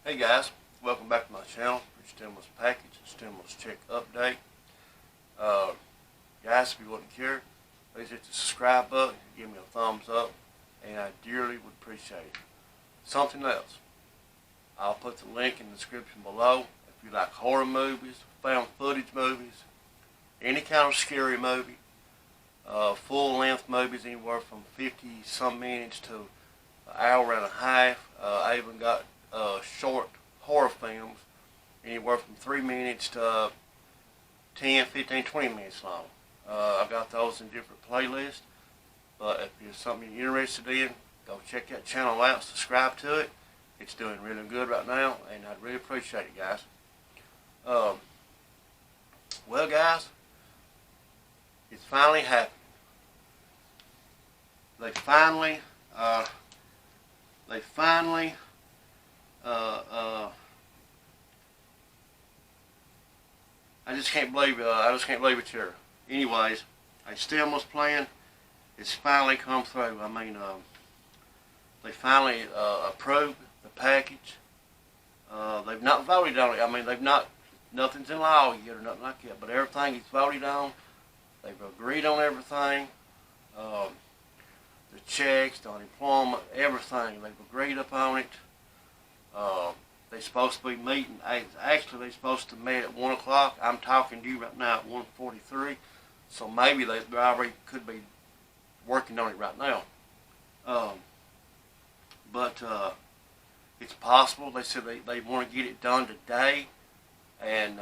Hey guys, welcome back to my channel for Stimulus Package, Stimulus Check Update. Guys, if you wouldn't care, please hit the subscribe button, give me a thumbs up, and I dearly would appreciate it. Something else, I'll put the link in the description below. If you like horror movies, found footage movies, any kind of scary movie, full-length movies anywhere from 50-some minutes to an hour and a half. I even got short horror films anywhere from 3 minutes to 10, 15, 20 minutes long. I've got those in different playlists, but if there's something you're interested in, go check that channel out, subscribe to it. It's doing really good right now, and I'd really appreciate it, guys. Well, guys, it's finally happened. They finally I just can't believe it's here. Anyways, a stimulus plan is finally come through. I mean, they finally approved the package. They've not voted on it. I mean, nothing's in law yet or nothing like that, but everything is voted on. They've agreed on everything. The checks, the unemployment, everything. They've agreed upon it. They're supposed to be meeting. Actually, they're supposed to meet at 1 o'clock. I'm talking to you right now at 1:43. So maybe they already could be working on it right now. But it's possible. They said they want to get it done today and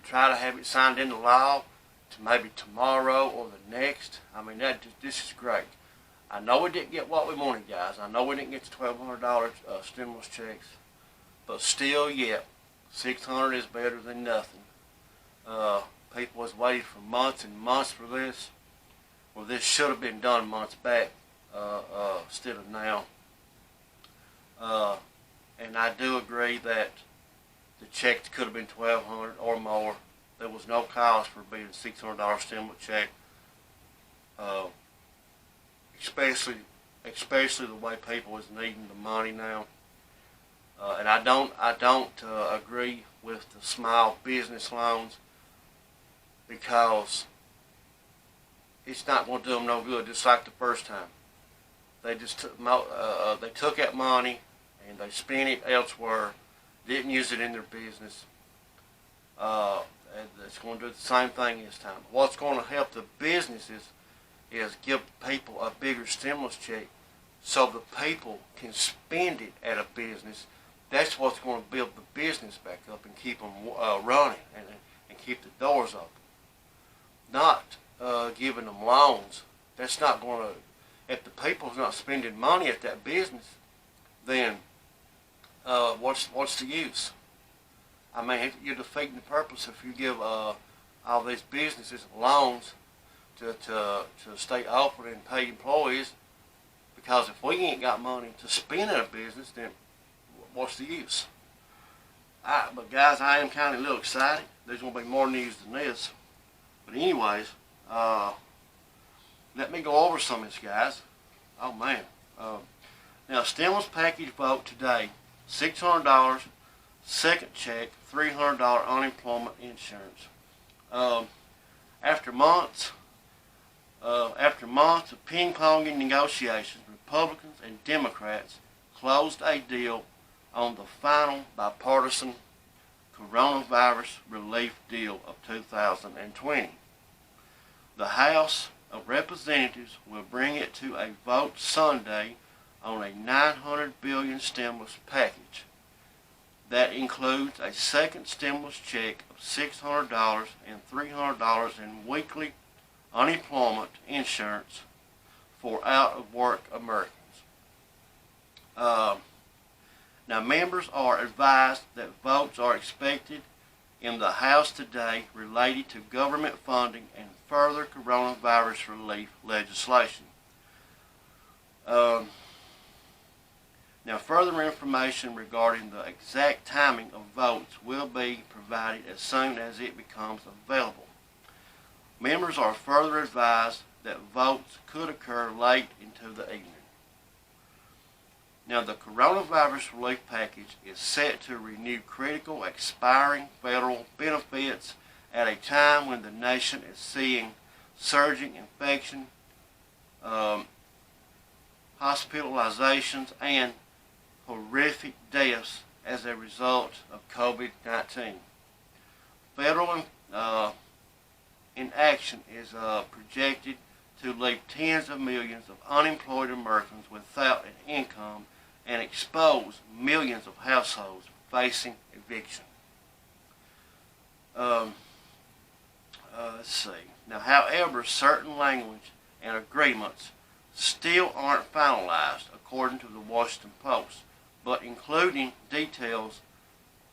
try to have it signed into law to maybe tomorrow or the next. I mean, this is great. I know we didn't get what we wanted, guys. I know we didn't get the $1,200 stimulus checks, but still, yeah, $600 is better than nothing. People was waiting for months and months for this. Well, this should have been done months back instead of now. And I do agree that the checks could have been $1,200 or more. There was no cost for being a $600 stimulus check. Especially the way people is needing the money now. And I don't agree with the small business loans, because it's not going to do them no good. Just like the first time, they just took that money and they spent it elsewhere, didn't use it in their business. And it's going to do the same thing this time. What's going to help the businesses is give people a bigger stimulus check so the people can spend it at a business. That's what's going to build the business back up and keep them running and keep the doors open. Not giving them loans. That's not going to, if the people's not spending money at that business, then what's the use? I mean, you're defeating the purpose if you give all these businesses loans to stay open and pay employees, because if we ain't got money to spend in a business, then what's the use? But guys, I am kind of a little excited. There's going to be more news than this. But anyways, let me go over some of this, guys. Oh man. Now, stimulus package vote today, $600, second check, $300 unemployment insurance. After months of ping-ponging negotiations, Republicans and Democrats closed a deal on the final bipartisan coronavirus relief deal of 2020. The House of Representatives will bring it to a vote Sunday on a $900 billion stimulus package. That includes a second stimulus check of $600 and $300 in weekly unemployment insurance for out-of-work Americans. Now, members are advised that votes are expected in the House today related to government funding and further coronavirus relief legislation. Now, further information regarding the exact timing of votes will be provided as soon as it becomes available. Members are further advised that votes could occur late into the evening. Now, the coronavirus relief package is set to renew critical expiring federal benefits at a time when the nation is seeing surging infection, hospitalizations, and horrific deaths as a result of COVID-19. Federal inaction is projected to leave tens of millions of unemployed Americans without an income and expose millions of households facing eviction. Let's see. Now, however, certain language and agreements still aren't finalized, according to the Washington Post, but including details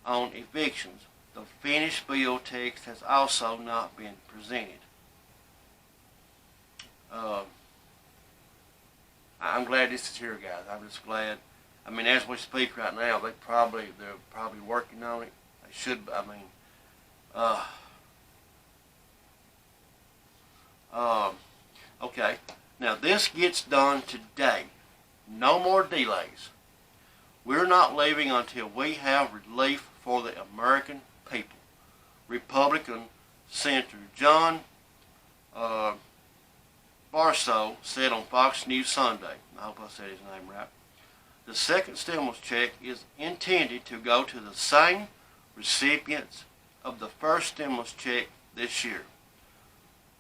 on evictions. The finished bill text has also not been presented. I'm glad this is here, guys. I'm just glad. I mean, as we speak right now, they're probably working on it. They should. I mean, okay. Now this gets done today. No more delays. We're not leaving until we have relief for the American people. Republican Senator John Barstow said on Fox News Sunday. I hope I said his name right. The second stimulus check is intended to go to the same recipients of the first stimulus check this year.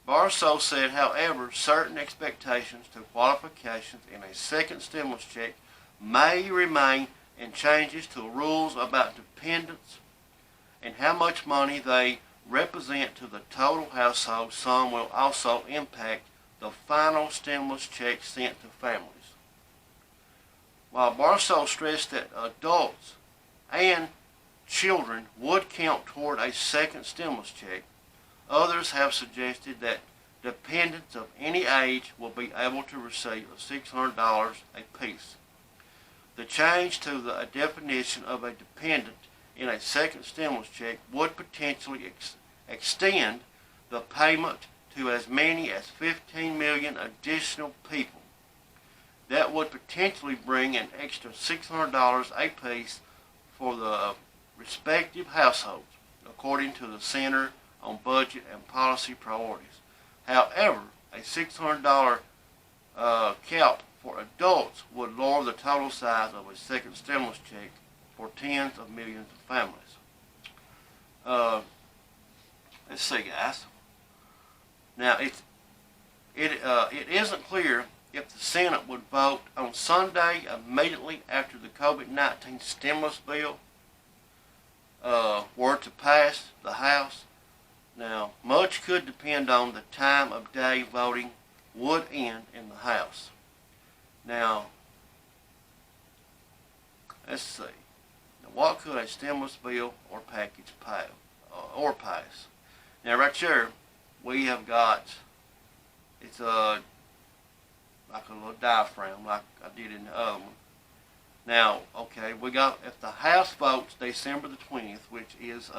Barstow said, however, certain expectations to qualifications in a second stimulus check may remain, and changes to rules about dependents and how much money they represent to the total household sum will also impact the final stimulus check sent to families. While Barstow stressed that adults and children would count toward a second stimulus check, others have suggested that dependents of any age will be able to receive $600 apiece. The change to the definition of a dependent in a second stimulus check would potentially extend the payment to as many as 15 million additional people. That would potentially bring an extra $600 apiece for the respective households, according to the Center on Budget and Policy Priorities. However, a $600 cap for adults would lower the total size of a second stimulus check for tens of millions of families. Let's see, guys. Now, it isn't clear if the Senate would vote on Sunday immediately after the COVID-19 stimulus bill were to pass the House. Now, much could depend on the time of day voting would end in the House. Now, let's see. Now, what could a stimulus bill or package pass? Now, right here, we have got, it's like a little diaphragm like I did in the other one. Now, okay, we got, if the House votes December the 20th, which is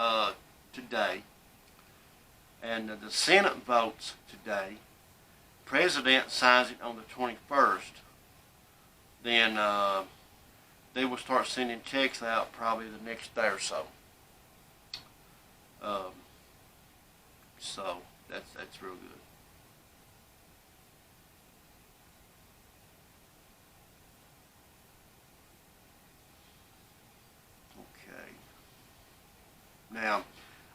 today, and the Senate votes today, President signs it on the 21st, then they will start sending checks out probably the next day or so. So that's real good. Okay. Now,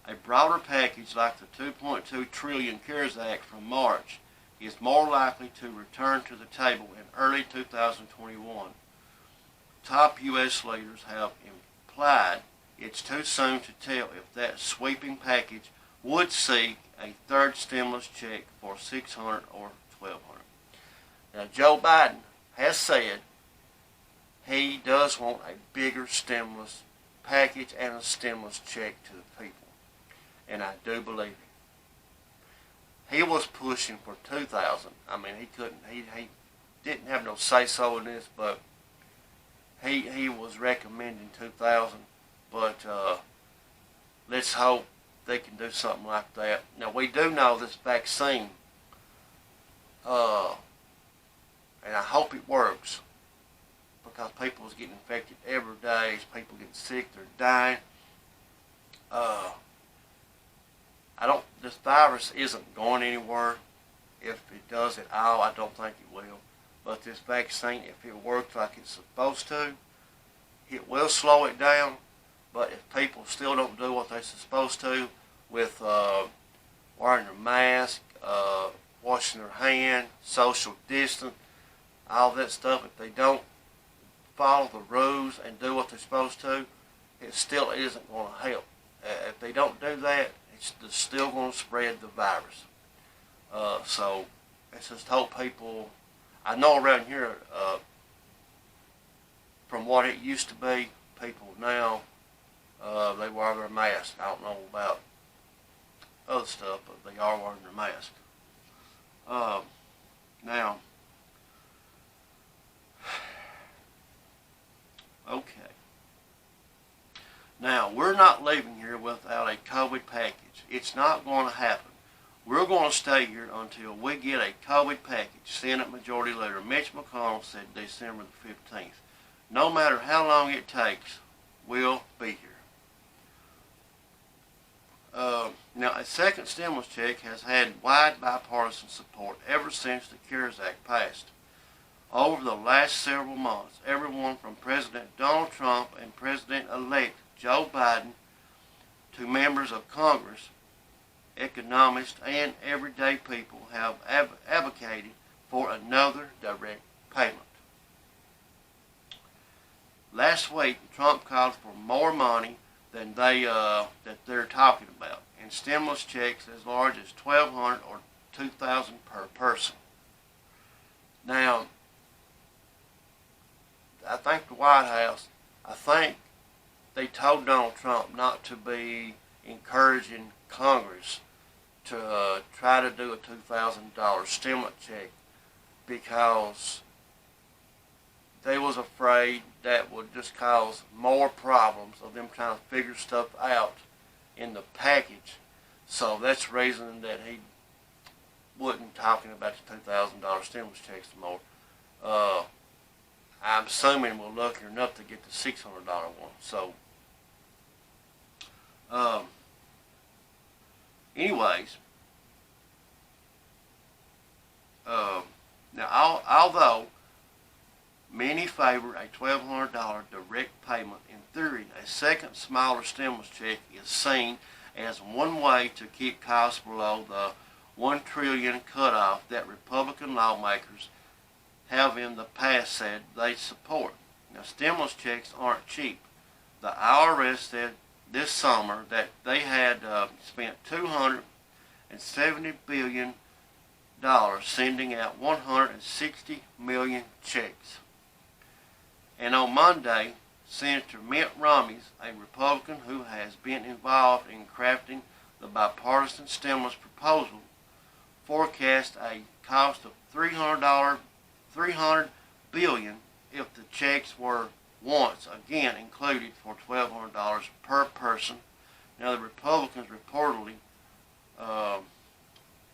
a broader package like the $2.2 trillion CARES Act from March is more likely to return to the table in early 2021. Top U.S. leaders have implied it's too soon to tell if that sweeping package would see a third stimulus check for $600 or $1,200. Now, Joe Biden has said he does want a bigger stimulus package and a stimulus check to the people. And I do believe him. He was pushing for 2,000. I mean, he didn't have no say-so in this, but he was recommending 2,000. But let's hope they can do something like that. Now, we do know this vaccine, and I hope it works, because people was getting infected every day. People getting sick, they're dying. This virus isn't going anywhere. If it does at all, I don't think it will. But this vaccine, if it works like it's supposed to, it will slow it down. But if people still don't do what they're supposed to with wearing their mask, washing their hands, social distance, all that stuff, if they don't follow the rules and do what they're supposed to, it still isn't going to help. If they don't do that, it's still going to spread the virus. So let's just hope people, I know around here, from what it used to be, people now, they wear their mask. I don't know about other stuff, but they are wearing their mask. Now, okay. Now, we're not leaving here without a COVID package. It's not going to happen. We're going to stay here until we get a COVID package. Senate Majority Leader Mitch McConnell said December the 15th. No matter how long it takes, we'll be here. Now, a second stimulus check has had wide bipartisan support ever since the CARES Act passed. Over the last several months, everyone from President Donald Trump and President-elect Joe Biden to members of Congress, economists, and everyday people have advocated for another direct payment. Last week, Trump called for more money than that they're talking about, and stimulus checks as large as $1,200 or $2,000 per person. Now, I think the White House, they told Donald Trump not to be encouraging Congress to try to do a $2,000 stimulus check because they was afraid that would just cause more problems of them trying to figure stuff out in the package. So that's the reason that he wasn't talking about the $2,000 stimulus checks more. I'm assuming we're lucky enough to get the $600 one. So, anyways, now although many favor a $1,200 direct payment, in theory, a second smaller stimulus check is seen as one way to keep costs below the $1 trillion cutoff that Republican lawmakers have in the past said they support. Now, stimulus checks aren't cheap. The IRS said this summer that they had spent $270 billion sending out 160 million checks. And on Monday, Senator Mitt Romney, a Republican who has been involved in crafting the bipartisan stimulus proposal, forecast a cost of $300 billion if the checks were once again included for $1,200 per person. Now, the Republicans reportedly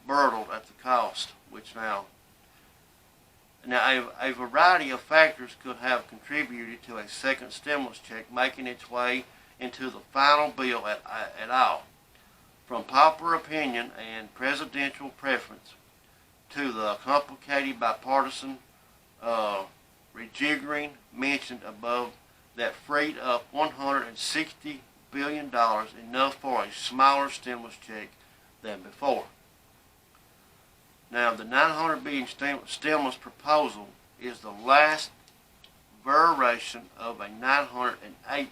burbled at the cost, which now a variety of factors could have contributed to a second stimulus check making its way into the final bill at all. From popular opinion and presidential preference to the complicated bipartisan rejiggering mentioned above that freed up $160 billion, enough for a smaller stimulus check than before. Now, the $900 billion stimulus proposal is the last variation of a $908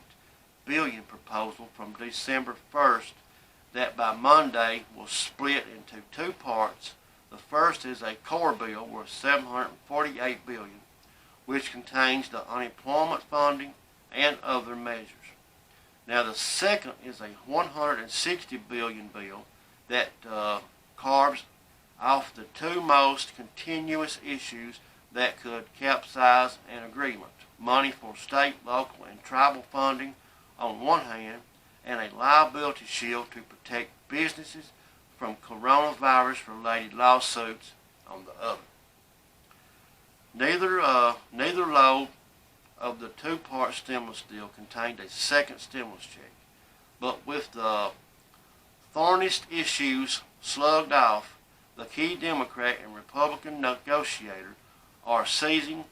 billion proposal from December 1st that by Monday was split into two parts. The first is a core bill worth $748 billion, which contains the unemployment funding and other measures. Now, the second is a $160 billion bill that carves off the two most continuous issues that could capsize an agreement: money for state, local, and tribal funding on one hand, and a liability shield to protect businesses from coronavirus-related lawsuits on the other. Neither law of the two-part stimulus deal contained a second stimulus check, but with the thorniest issues slugged off, the key Democrat and Republican negotiators are seizing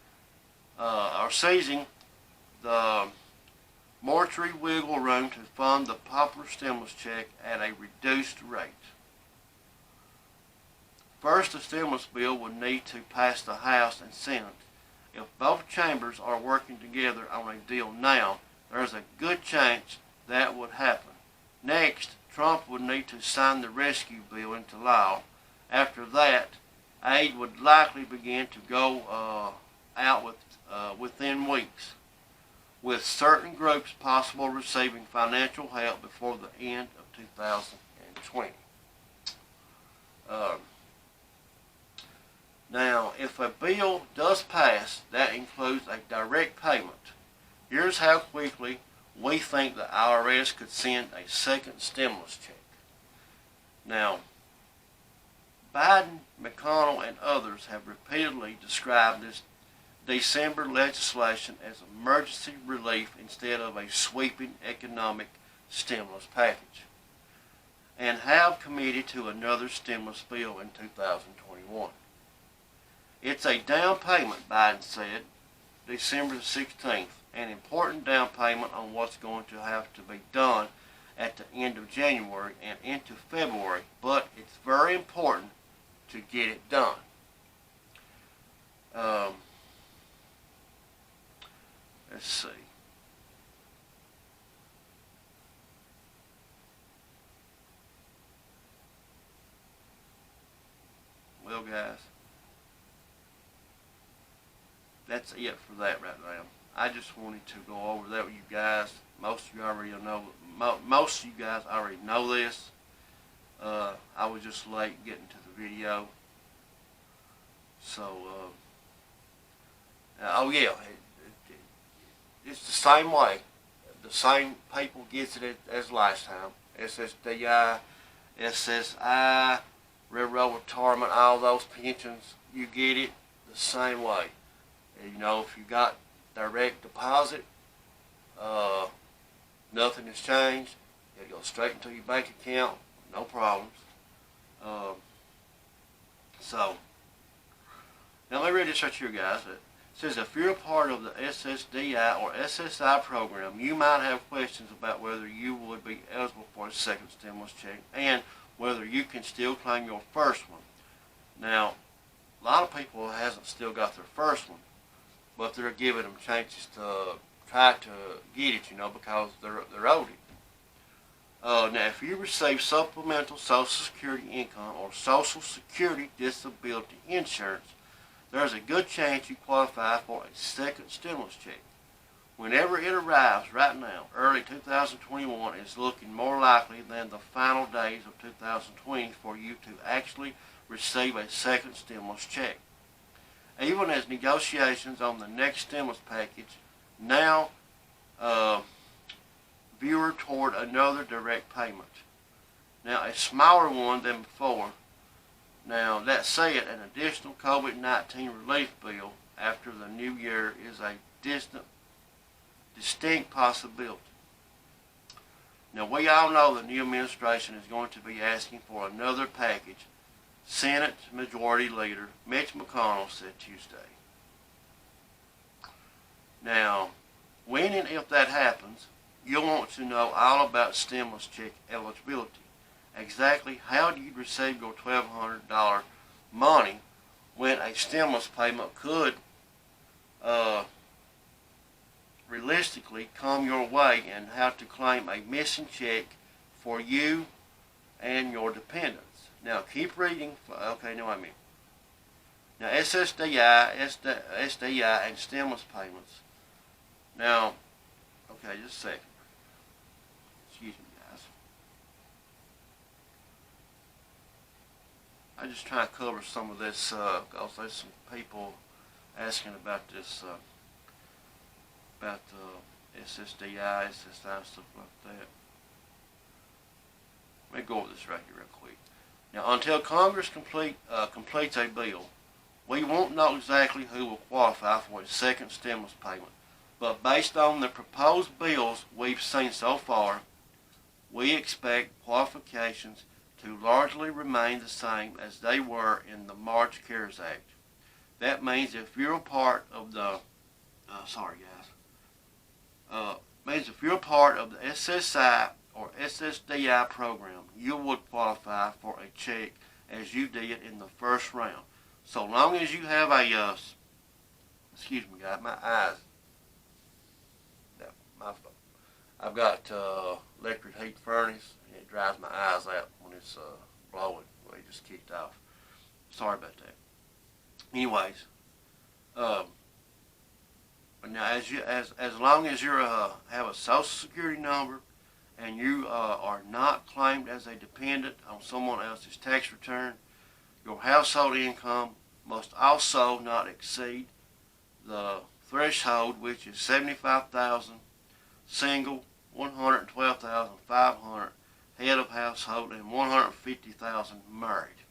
the mortuary wiggle room to fund the popular stimulus check at a reduced rate. First, the stimulus bill would need to pass the House and Senate. If both chambers are working together on a deal now, there's a good chance that would happen. Next, Trump would need to sign the rescue bill into law. After that, aid would likely begin to go out within weeks, with certain groups possible receiving financial help before the end of 2020. Now, if a bill does pass, that includes a direct payment. Here's how quickly we think the IRS could send a second stimulus check. Now, Biden, McConnell, and others have repeatedly described this December legislation as emergency relief instead of a sweeping economic stimulus package, and have committed to another stimulus bill in 2021. It's a down payment, Biden said, December the 16th, an important down payment on what's going to have to be done at the end of January and into February, but it's very important to get it done. Let's see. Well, guys, that's it for that right now. I just wanted to go over that with you guys. Most of you already know. Most of you guys already know this. I was just late getting to the video. So, oh yeah, it's the same way. The same people gets it as last time. SSDI, SSI, railroad retirement, all those pensions, you get it the same way. And, you know, if you got direct deposit, nothing has changed. It goes straight into your bank account, no problems. So, now let me read this right here, guys. It says, if you're a part of the SSDI or SSI program, you might have questions about whether you would be eligible for a second stimulus check and whether you can still claim your first one. Now, a lot of people hasn't still got their first one, but they're giving them chances to try to get it, you know, because they're owed it. Now, if you receive supplemental Social Security income or Social Security disability insurance, there's a good chance you qualify for a second stimulus check. Whenever it arrives right now, early 2021 is looking more likely than the final days of 2020 for you to actually receive a second stimulus check. Even as negotiations on the next stimulus package now veer toward another direct payment. Now, a smaller one than before. Now, that said, an additional COVID-19 relief bill after the new year is a distinct possibility. Now, we all know the new administration is going to be asking for another package, Senate Majority Leader Mitch McConnell said Tuesday. Now, when and if that happens, you'll want to know all about stimulus check eligibility. Exactly how do you receive your $1,200 money when a stimulus payment could realistically come your way, and how to claim a missing check for you and your dependents. Now keep reading. Okay, no, I mean. Now SSDI, SDI, and stimulus payments. Now, okay, just a second. Excuse me, guys. I'm just trying to cover some of this because there's some people asking about this, about SSDI, SSI, stuff like that. Let me go over this right here real quick. Now, until Congress completes a bill, we won't know exactly who will qualify for a second stimulus payment, but based on the proposed bills we've seen so far, we expect qualifications to largely remain the same as they were in the March CARES Act. That means if you're a part of the, if you're a part of the SSI or SSDI program, you would qualify for a check as you did in the first round. So long as you have a, excuse me guys, my eyes, I've got electric heat furnace, and it dries my eyes out when it's blowing. Well, it just kicked off. Sorry about that. Anyways, but now as long as you have a Social Security number and you are not claimed as a dependent on someone else's tax return, your household income must also not exceed the threshold, which is $75,000 single, $112,500 head of household, and $150,000 married.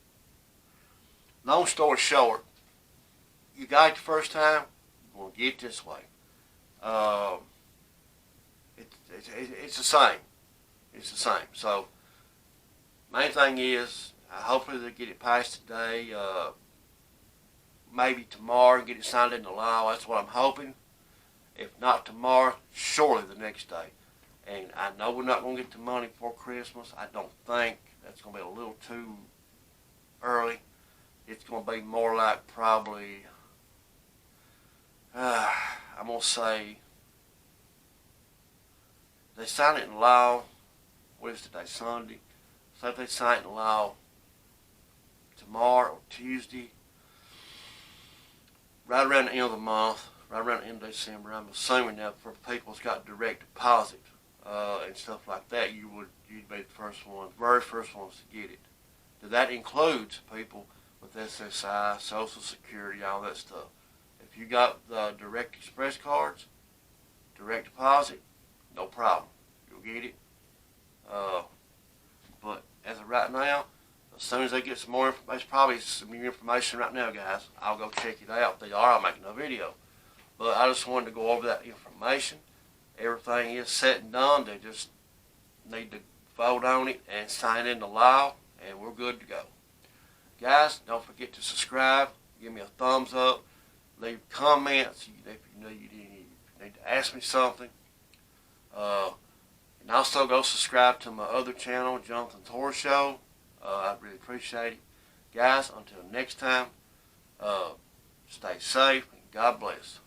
Long story short, you got it the first time, you're going to get it this way. It's the same. It's the same. So, main thing is, hopefully they get it passed today, maybe tomorrow, and get it signed into law. That's what I'm hoping. If not tomorrow, surely the next day. And I know we're not going to get the money before Christmas. I don't think. That's going to be a little too early. It's going to be more like probably, I'm going to say, they sign it in law, what is today, Sunday? So if they sign it in law tomorrow or Tuesday, right around the end of the month, right around the end of December, I'm assuming that for people that's got direct deposit and stuff like that, you'd be the very first ones to get it. So that includes people with SSI, Social Security, all that stuff. If you got the Direct Express cards, direct deposit, no problem. You'll get it. But as of right now, as soon as they get some more information, probably some new information right now, guys, I'll go check it out. If they are, I'll make another video. But I just wanted to go over that information. Everything is set and done. They just need to vote on it and sign into law, and we're good to go. Guys, don't forget to subscribe. Give me a thumbs up. Leave comments if you need to ask me something. And also go subscribe to my other channel, Jonathan's Horror Show. I really appreciate it. Guys, until next time, stay safe and God bless.